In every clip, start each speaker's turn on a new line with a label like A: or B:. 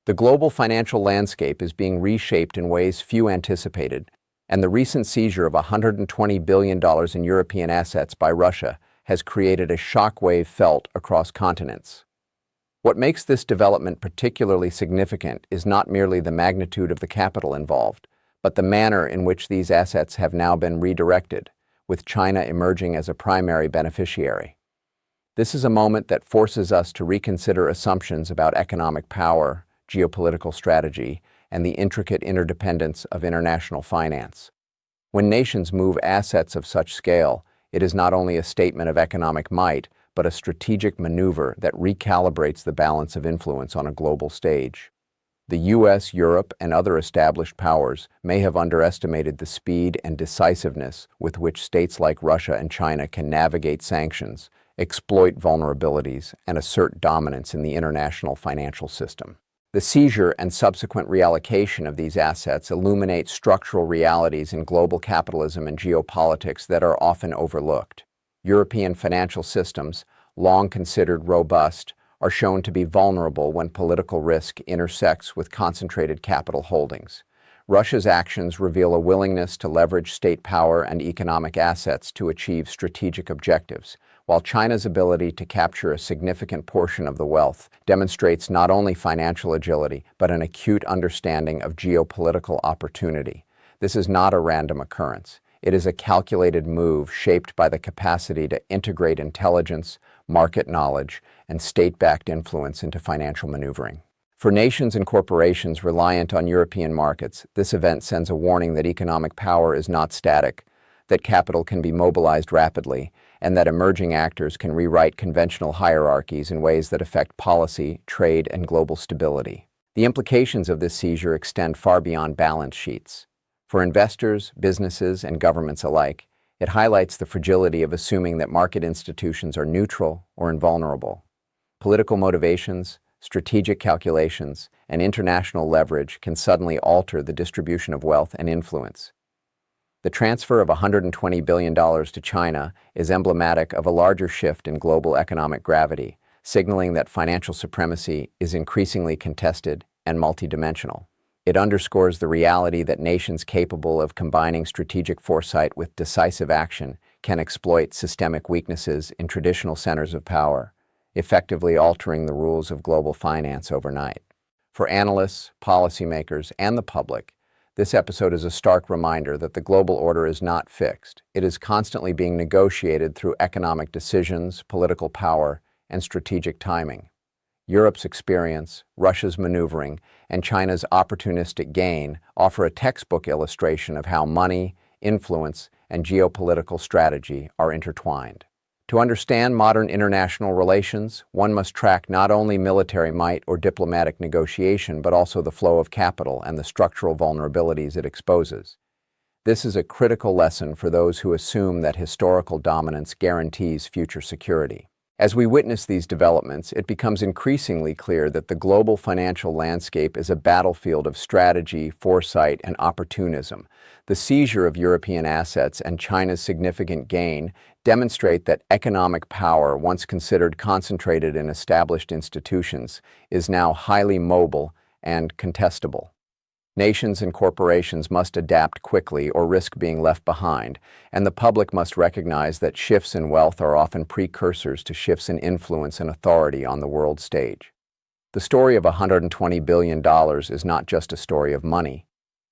A: The global financial landscape is being reshaped in ways few anticipated, and the recent seizure of $120 billion in European assets by Russia has created a shockwave felt across continents. What makes this development particularly significant is not merely the magnitude of the capital involved, but the manner in which these assets have now been redirected, with China emerging as a primary beneficiary. This is a moment that forces us to reconsider assumptions about economic power, geopolitical strategy, and the intricate interdependence of international finance. When nations move assets of such scale, it is not only a statement of economic might, but a strategic maneuver that recalibrates the balance of influence on a global stage. The US, Europe, and other established powers may have underestimated the speed and decisiveness with which states like Russia and China can navigate sanctions, exploit vulnerabilities, and assert dominance in the international financial system. The seizure and subsequent reallocation of these assets illuminate structural realities in global capitalism and geopolitics that are often overlooked. European financial systems, long considered robust, are shown to be vulnerable when political risk intersects with concentrated capital holdings. Russia's actions reveal a willingness to leverage state power and economic assets to achieve strategic objectives, while China's ability to capture a significant portion of the wealth demonstrates not only financial agility, but an acute understanding of geopolitical opportunity. This is not a random occurrence. It is a calculated move shaped by the capacity to integrate intelligence, market knowledge, and state-backed influence into financial maneuvering. For nations and corporations reliant on European markets, this event sends a warning that economic power is not static, that capital can be mobilized rapidly, and that emerging actors can rewrite conventional hierarchies in ways that affect policy, trade, and global stability. The implications of this seizure extend far beyond balance sheets. For investors, businesses, and governments alike, it highlights the fragility of assuming that market institutions are neutral or invulnerable. Political motivations, strategic calculations, and international leverage can suddenly alter the distribution of wealth and influence. The transfer of $120 billion to China is emblematic of a larger shift in global economic gravity, signaling that financial supremacy is increasingly contested and multidimensional. It underscores the reality that nations capable of combining strategic foresight with decisive action can exploit systemic weaknesses in traditional centers of power, effectively altering the rules of global finance overnight. For analysts, policymakers, and the public, this episode is a stark reminder that the global order is not fixed. It is constantly being negotiated through economic decisions, political power, and strategic timing. Europe's experience, Russia's maneuvering, and China's opportunistic gain offer a textbook illustration of how money, influence, and geopolitical strategy are intertwined. To understand modern international relations, one must track not only military might or diplomatic negotiation, but also the flow of capital and the structural vulnerabilities it exposes. This is a critical lesson for those who assume that historical dominance guarantees future security. As we witness these developments, it becomes increasingly clear that the global financial landscape is a battlefield of strategy, foresight, and opportunism. The seizure of European assets and China's significant gain demonstrate that economic power, once considered concentrated in established institutions, is now highly mobile and contestable. Nations and corporations must adapt quickly or risk being left behind, and the public must recognize that shifts in wealth are often precursors to shifts in influence and authority on the world stage. The story of $120 billion is not just a story of money.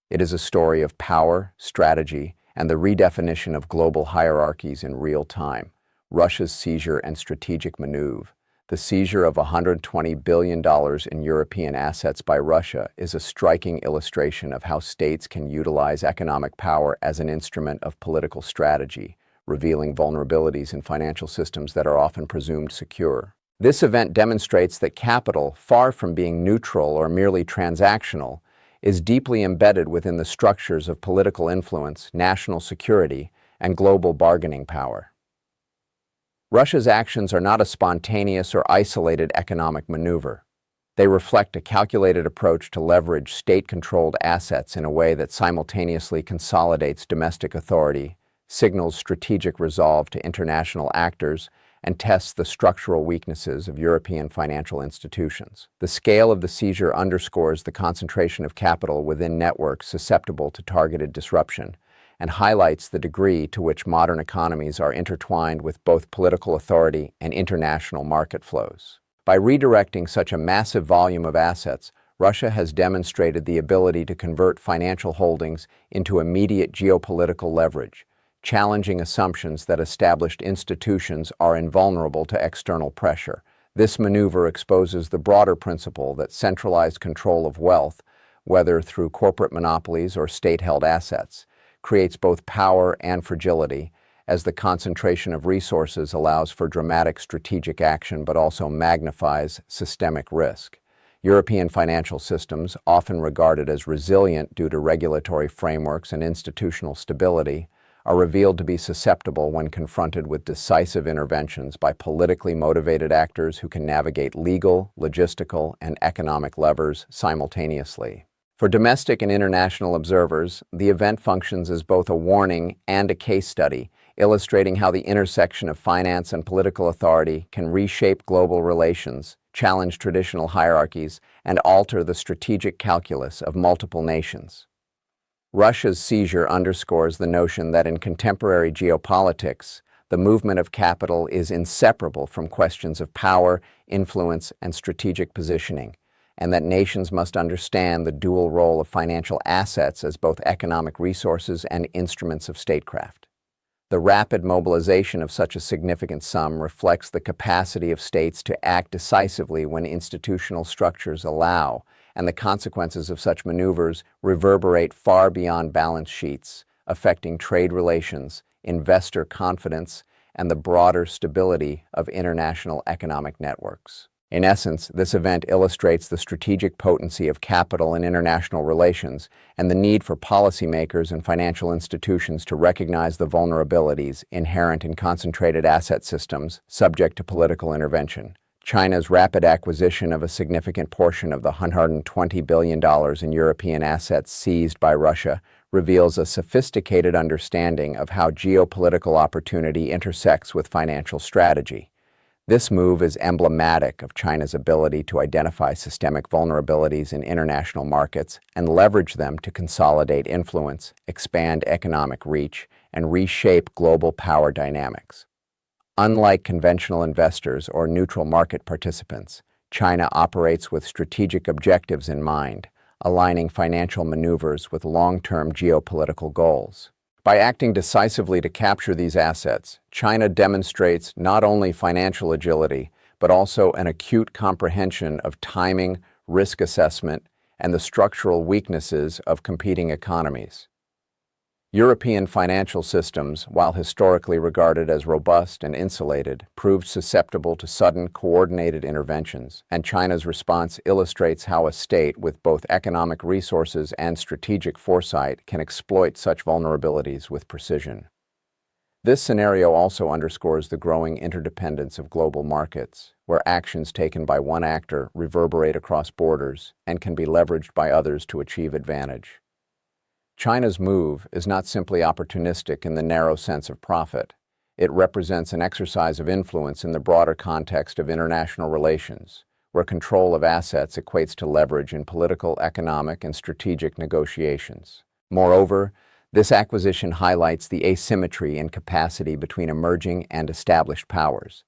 A: It is a story of power, strategy, and the redefinition of global hierarchies in real time. Russia's seizure and strategic maneuver. The seizure of $120 billion in European assets by Russia is a striking illustration of how states can utilize economic power as an instrument of political strategy, revealing vulnerabilities in financial systems that are often presumed secure. This event demonstrates that capital, far from being neutral or merely transactional, is deeply embedded within the structures of political influence, national security, and global bargaining power. Russia's actions are not a spontaneous or isolated economic maneuver. They reflect a calculated approach to leverage state-controlled assets in a way that simultaneously consolidates domestic authority, signals strategic resolve to international actors, and tests the structural weaknesses of European financial institutions. The scale of the seizure underscores the concentration of capital within networks susceptible to targeted disruption and highlights the degree to which modern economies are intertwined with both political authority and international market flows. By redirecting such a massive volume of assets, Russia has demonstrated the ability to convert financial holdings into immediate geopolitical leverage, challenging assumptions that established institutions are invulnerable to external pressure. This maneuver exposes the broader principle that centralized control of wealth, whether through corporate monopolies or state-held assets, creates both power and fragility, as the concentration of resources allows for dramatic strategic action but also magnifies systemic risk. European financial systems, often regarded as resilient due to regulatory frameworks and institutional stability, are revealed to be susceptible when confronted with decisive interventions by politically motivated actors who can navigate legal, logistical, and economic levers simultaneously. For domestic and international observers, the event functions as both a warning and a case study, illustrating how the intersection of finance and political authority can reshape global relations, challenge traditional hierarchies, and alter the strategic calculus of multiple nations. Russia's seizure underscores the notion that in contemporary geopolitics, the movement of capital is inseparable from questions of power, influence, and strategic positioning, and that nations must understand the dual role of financial assets as both economic resources and instruments of statecraft. The rapid mobilization of such a significant sum reflects the capacity of states to act decisively when institutional structures allow, and the consequences of such maneuvers reverberate far beyond balance sheets, affecting trade relations, investor confidence, and the broader stability of international economic networks. In essence, this event illustrates the strategic potency of capital in international relations and the need for policymakers and financial institutions to recognize the vulnerabilities inherent in concentrated asset systems subject to political intervention. China's rapid acquisition of a significant portion of the $120 billion in European assets seized by Russia reveals a sophisticated understanding of how geopolitical opportunity intersects with financial strategy. This move is emblematic of China's ability to identify systemic vulnerabilities in international markets and leverage them to consolidate influence, expand economic reach, and reshape global power dynamics. Unlike conventional investors or neutral market participants, China operates with strategic objectives in mind, aligning financial maneuvers with long-term geopolitical goals. By acting decisively to capture these assets, China demonstrates not only financial agility, but also an acute comprehension of timing, risk assessment, and the structural weaknesses of competing economies. European financial systems, while historically regarded as robust and insulated, proved susceptible to sudden, coordinated interventions, and China's response illustrates how a state with both economic resources and strategic foresight can exploit such vulnerabilities with precision. This scenario also underscores the growing interdependence of global markets, where actions taken by one actor reverberate across borders and can be leveraged by others to achieve advantage. China's move is not simply opportunistic in the narrow sense of profit. It represents an exercise of influence in the broader context of international relations, where control of assets equates to leverage in political, economic, and strategic negotiations. Moreover, this acquisition highlights the asymmetry in capacity between emerging and established powers.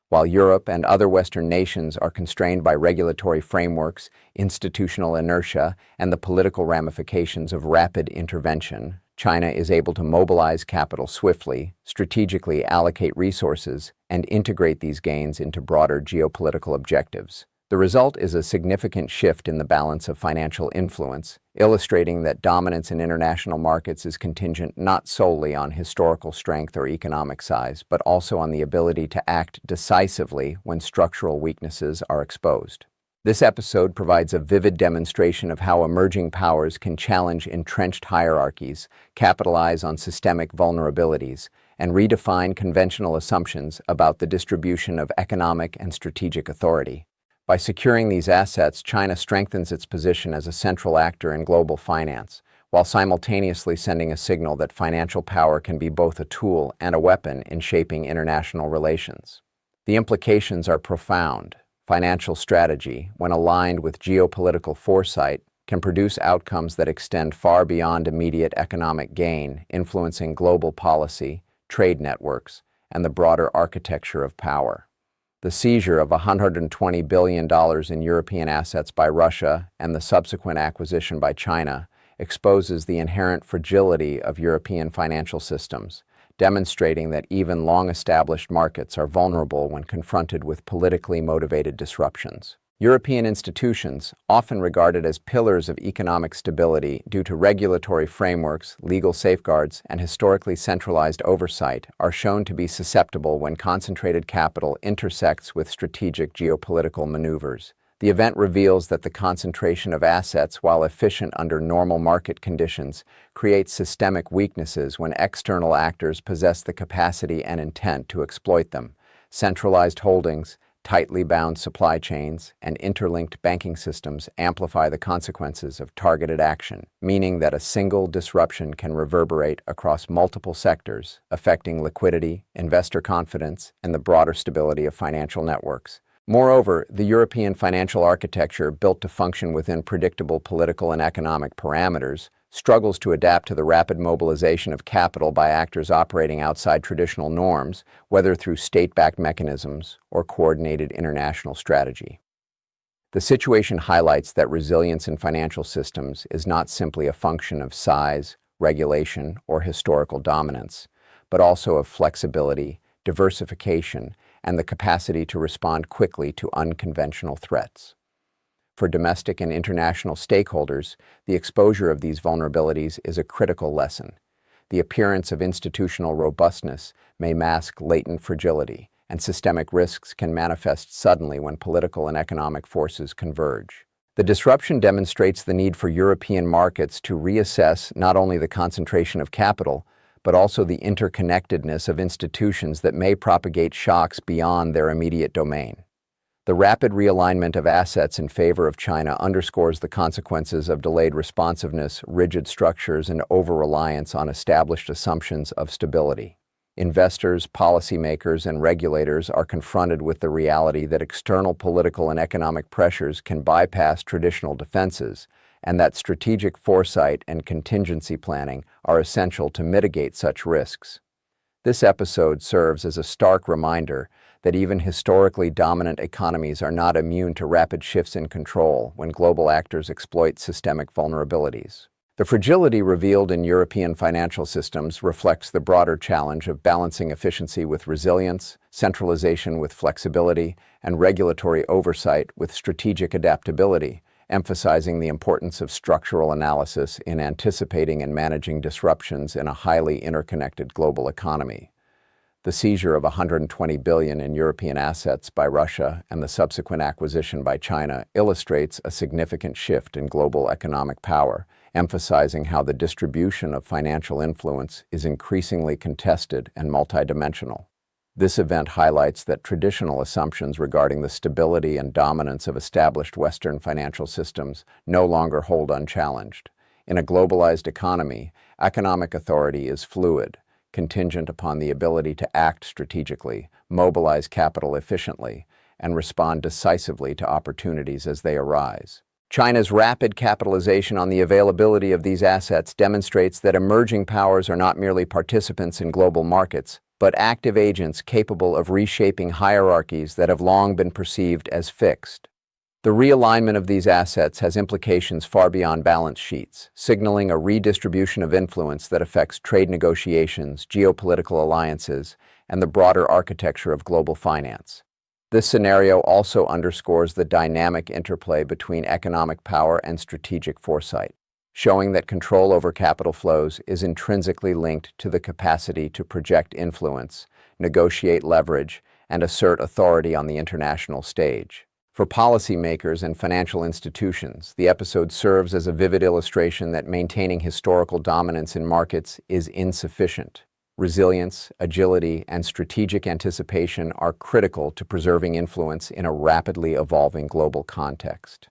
A: While Europe and other Western nations are constrained by regulatory frameworks, institutional inertia, and the political ramifications of rapid intervention, China is able to mobilize capital swiftly, strategically allocate resources, and integrate these gains into broader geopolitical objectives. The result is a significant shift in the balance of financial influence, illustrating that dominance in international markets is contingent not solely on historical strength or economic size, but also on the ability to act decisively when structural weaknesses are exposed. This episode provides a vivid demonstration of how emerging powers can challenge entrenched hierarchies, capitalize on systemic vulnerabilities, and redefine conventional assumptions about the distribution of economic and strategic authority. By securing these assets, China strengthens its position as a central actor in global finance, while simultaneously sending a signal that financial power can be both a tool and a weapon in shaping international relations. The implications are profound. Financial strategy, when aligned with geopolitical foresight, can produce outcomes that extend far beyond immediate economic gain, influencing global policy, trade networks, and the broader architecture of power. The seizure of $120 billion in European assets by Russia and the subsequent acquisition by China exposes the inherent fragility of European financial systems, demonstrating that even long-established markets are vulnerable when confronted with politically motivated disruptions. European institutions, often regarded as pillars of economic stability due to regulatory frameworks, legal safeguards, and historically centralized oversight, are shown to be susceptible when concentrated capital intersects with strategic geopolitical maneuvers. The event reveals that the concentration of assets, while efficient under normal market conditions, creates systemic weaknesses when external actors possess the capacity and intent to exploit them. Centralized holdings, tightly bound supply chains, and interlinked banking systems amplify the consequences of targeted action, meaning that a single disruption can reverberate across multiple sectors, affecting liquidity, investor confidence, and the broader stability of financial networks. Moreover, the European financial architecture, built to function within predictable political and economic parameters, struggles to adapt to the rapid mobilization of capital by actors operating outside traditional norms, whether through state-backed mechanisms or coordinated international strategy. The situation highlights that resilience in financial systems is not simply a function of size, regulation, or historical dominance, but also of flexibility, diversification, and the capacity to respond quickly to unconventional threats. For domestic and international stakeholders, the exposure of these vulnerabilities is a critical lesson. The appearance of institutional robustness may mask latent fragility, and systemic risks can manifest suddenly when political and economic forces converge. The disruption demonstrates the need for European markets to reassess not only the concentration of capital, but also the interconnectedness of institutions that may propagate shocks beyond their immediate domain. The rapid realignment of assets in favor of China underscores the consequences of delayed responsiveness, rigid structures, and over-reliance on established assumptions of stability. Investors, policymakers, and regulators are confronted with the reality that external political and economic pressures can bypass traditional defenses, and that strategic foresight and contingency planning are essential to mitigate such risks. This episode serves as a stark reminder that even historically dominant economies are not immune to rapid shifts in control when global actors exploit systemic vulnerabilities. The fragility revealed in European financial systems reflects the broader challenge of balancing efficiency with resilience, centralization with flexibility, and regulatory oversight with strategic adaptability, emphasizing the importance of structural analysis in anticipating and managing disruptions in a highly interconnected global economy. The seizure of $120 billion in European assets by Russia and the subsequent acquisition by China illustrates a significant shift in global economic power, emphasizing how the distribution of financial influence is increasingly contested and multidimensional. This event highlights that traditional assumptions regarding the stability and dominance of established Western financial systems no longer hold unchallenged. In a globalized economy, economic authority is fluid, contingent upon the ability to act strategically, mobilize capital efficiently, and respond decisively to opportunities as they arise. China's rapid capitalization on the availability of these assets demonstrates that emerging powers are not merely participants in global markets, but active agents capable of reshaping hierarchies that have long been perceived as fixed. The realignment of these assets has implications far beyond balance sheets, signaling a redistribution of influence that affects trade negotiations, geopolitical alliances, and the broader architecture of global finance. This scenario also underscores the dynamic interplay between economic power and strategic foresight, showing that control over capital flows is intrinsically linked to the capacity to project influence, negotiate leverage, and assert authority on the international stage. For policymakers and financial institutions, the episode serves as a vivid illustration that maintaining historical dominance in markets is insufficient. Resilience, agility, and strategic anticipation are critical to preserving influence in a rapidly evolving global context.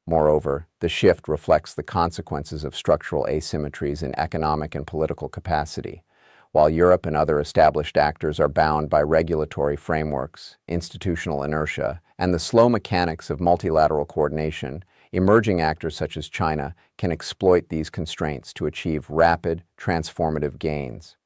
A: Moreover, the shift reflects the consequences of structural asymmetries in economic and political capacity. while Europe and other established actors are bound by regulatory frameworks, institutional inertia, and the slow mechanics of multilateral coordination. Emerging actors such as China can exploit these constraints to achieve rapid, transformative gains.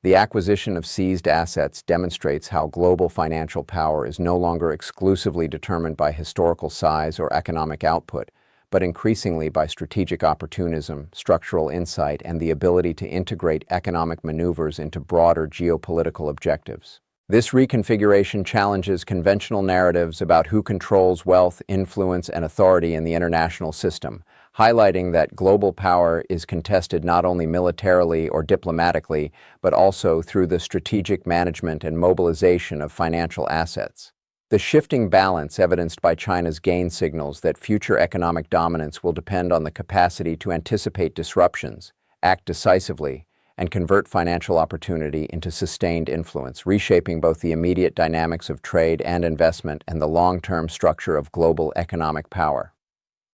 A: The acquisition of seized assets demonstrates how global financial power is no longer exclusively determined by historical size or economic output, but increasingly by strategic opportunism, structural insight, and the ability to integrate economic maneuvers into broader geopolitical objectives. This reconfiguration challenges conventional narratives about who controls wealth, influence, and authority in the international system, highlighting that global power is contested not only militarily or diplomatically, but also through the strategic management and mobilization of financial assets. The shifting balance evidenced by China's gain signals that future economic dominance will depend on the capacity to anticipate disruptions, act decisively, and convert financial opportunity into sustained influence, reshaping both the immediate dynamics of trade and investment and the long-term structure of global economic power.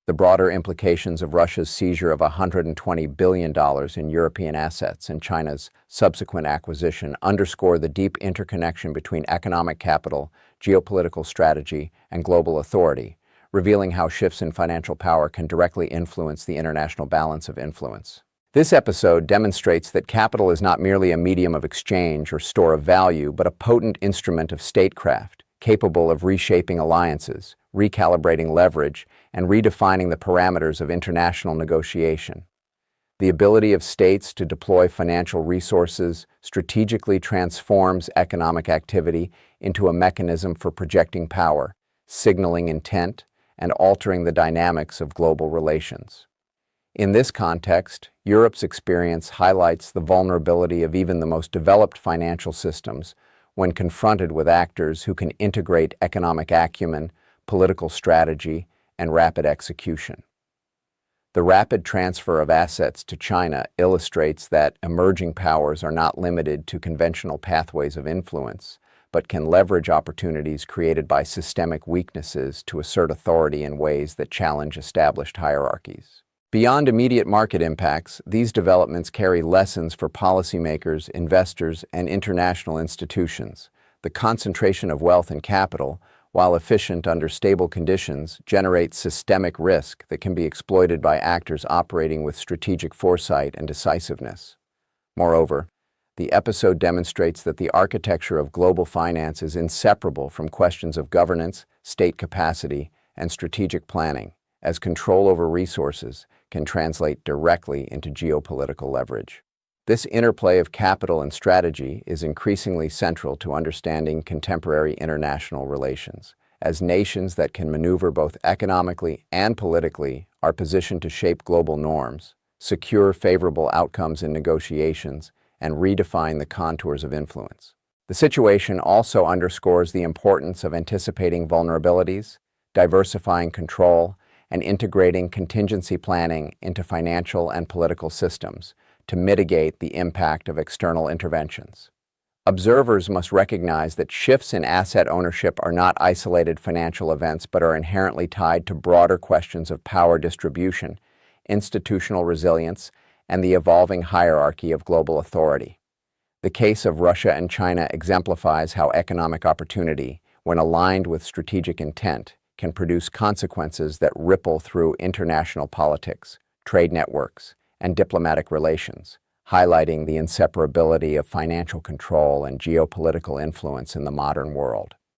A: The broader implications of Russia's seizure of $120 billion in European assets and China's subsequent acquisition underscore the deep interconnection between economic capital, geopolitical strategy, and global authority, revealing how shifts in financial power can directly influence the international balance of influence. This episode demonstrates that capital is not merely a medium of exchange or store of value, but a potent instrument of statecraft, capable of reshaping alliances, recalibrating leverage, and redefining the parameters of international negotiation. The ability of states to deploy financial resources strategically transforms economic activity into a mechanism for projecting power, signaling intent, and altering the dynamics of global relations. In this context, Europe's experience highlights the vulnerability of even the most developed financial systems when confronted with actors who can integrate economic acumen, political strategy, and rapid execution. The rapid transfer of assets to China illustrates that emerging powers are not limited to conventional pathways of influence, but can leverage opportunities created by systemic weaknesses to assert authority in ways that challenge established hierarchies. Beyond immediate market impacts, these developments carry lessons for policymakers, investors, and international institutions. The concentration of wealth and capital, while efficient under stable conditions, generates systemic risk that can be exploited by actors operating with strategic foresight and decisiveness. Moreover, the episode demonstrates that the architecture of global finance is inseparable from questions of governance, state capacity, and strategic planning, as control over resources can translate directly into geopolitical leverage. This interplay of capital and strategy is increasingly central to understanding contemporary international relations, as nations that can maneuver both economically and politically are positioned to shape global norms, secure favorable outcomes in negotiations, and redefine the contours of influence. The situation also underscores the importance of anticipating vulnerabilities, diversifying control, and integrating contingency planning into financial and political systems to mitigate the impact of external interventions. Observers must recognize that shifts in asset ownership are not isolated financial events but are inherently tied to broader questions of power distribution, institutional resilience, and the evolving hierarchy of global authority. The case of Russia and China exemplifies how economic opportunity, when aligned with strategic intent, can produce consequences that ripple through international politics, trade networks, and diplomatic relations, highlighting the inseparability of financial control and geopolitical influence in the modern world.